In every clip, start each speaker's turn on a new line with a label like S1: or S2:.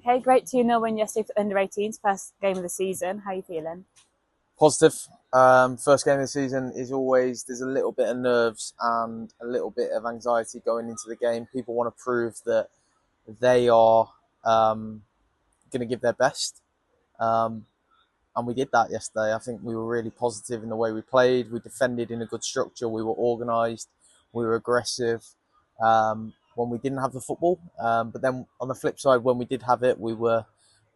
S1: Okay, great 2-0 win yesterday for under-18s, first game of the season. How are you feeling?
S2: Positive. First game of the season is always, there's a little bit of nerves and a little bit of anxiety going into the game. People want to prove that they are going to give their best. And we did that yesterday. I think we were really positive in the way we played. We defended in a good structure. We were organised. We were aggressive when we didn't have the football. But then on the flip side, when we did have it, we were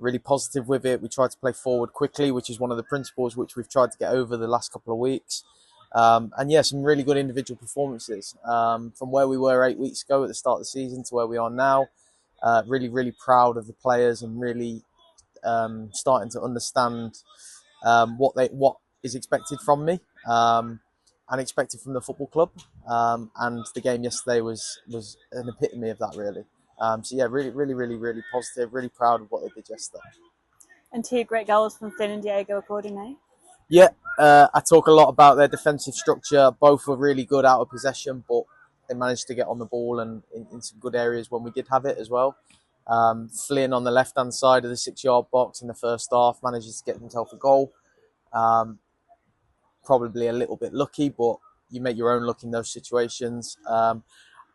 S2: really positive with it. We tried to play forward quickly, which is one of the principles which we've tried to get over the last couple of weeks. And yeah, some really good individual performances from where we were 8 weeks ago at the start of the season to where we are now. Really, really proud of the players and really starting to understand what is expected from me and expected from the football club. And the game yesterday was an epitome of that, really. So yeah, really, really, really, really positive. Really proud of what they did yesterday.
S1: And two great goals from Finn and Diego accordingly.
S2: Yeah, I talk a lot about their defensive structure. Both were really good out of possession, but they managed to get on the ball and in some good areas when we did have it as well. Flynn on the left-hand side of the 6-yard box in the first half manages to get himself a goal. Probably a little bit lucky, but you make your own luck in those situations.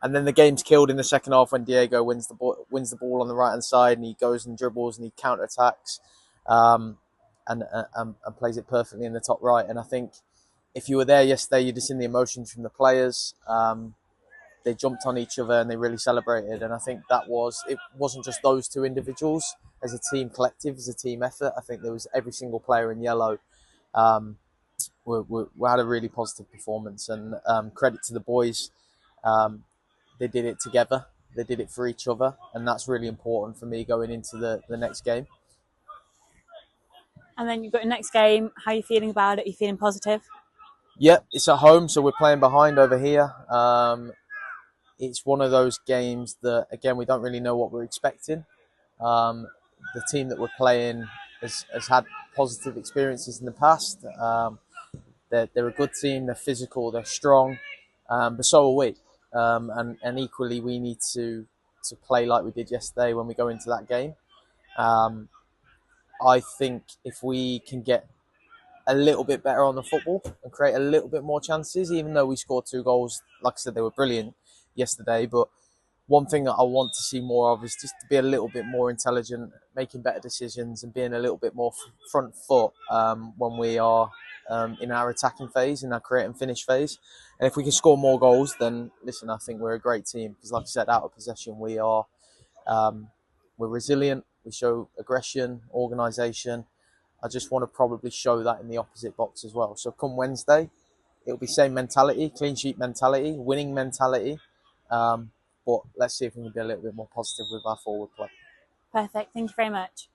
S2: And then the game's killed in the second half when Diego wins the ball on the right-hand side and he goes and dribbles and he counter-attacks and plays it perfectly in the top right. And I think if you were there yesterday, you'd have seen the emotions from the players. They jumped on each other and they really celebrated. And I think it wasn't just those two individuals. As a team collective, as a team effort, I think there was every single player in yellow we had a really positive performance. And credit to the boys. They did it together. They did it for each other. And that's really important for me going into the next game.
S1: And then you've got your next game. How are you feeling about it? Are you feeling positive?
S2: Yeah, it's at home, so we're playing behind over here. It's one of those games that, again, we don't really know what we're expecting. The team that we're playing has had positive experiences in the past. They're a good team. They're physical. They're strong. But so are we. And equally, we need to play like we did yesterday when we go into that game. I think if we can get a little bit better on the football and create a little bit more chances, even though we scored 2 goals, like I said, they were brilliant yesterday. But one thing that I want to see more of is just to be a little bit more intelligent, making better decisions and being a little bit more front foot when we are in our attacking phase, in our create and finish phase. And if we can score more goals, then listen, I think we're a great team because, like I said, out of possession, we're resilient. We show aggression, organisation. I just want to probably show that in the opposite box as well. So come Wednesday, it'll be same mentality, clean sheet mentality, winning mentality. But let's see if we can be a little bit more positive with our forward play.
S1: Perfect. Thank you very much.